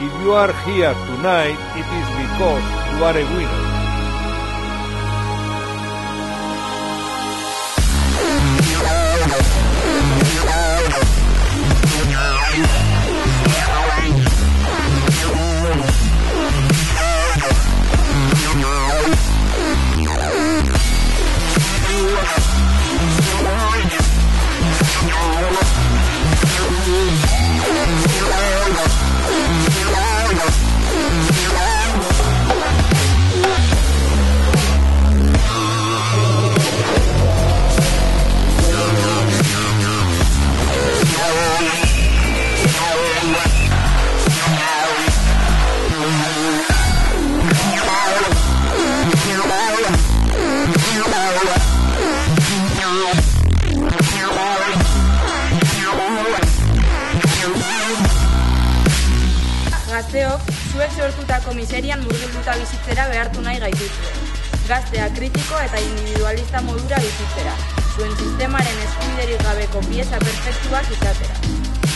If you are here tonight, it is because you are a winner. Gazteok, zuek sortutako miserian murgilduta bizitzera behartu nahi gaituzue. Gaztea kritiko eta individualista modura bizitzera, zuen sistemaren eskubiderik gabeko pieza perfektuak izatera.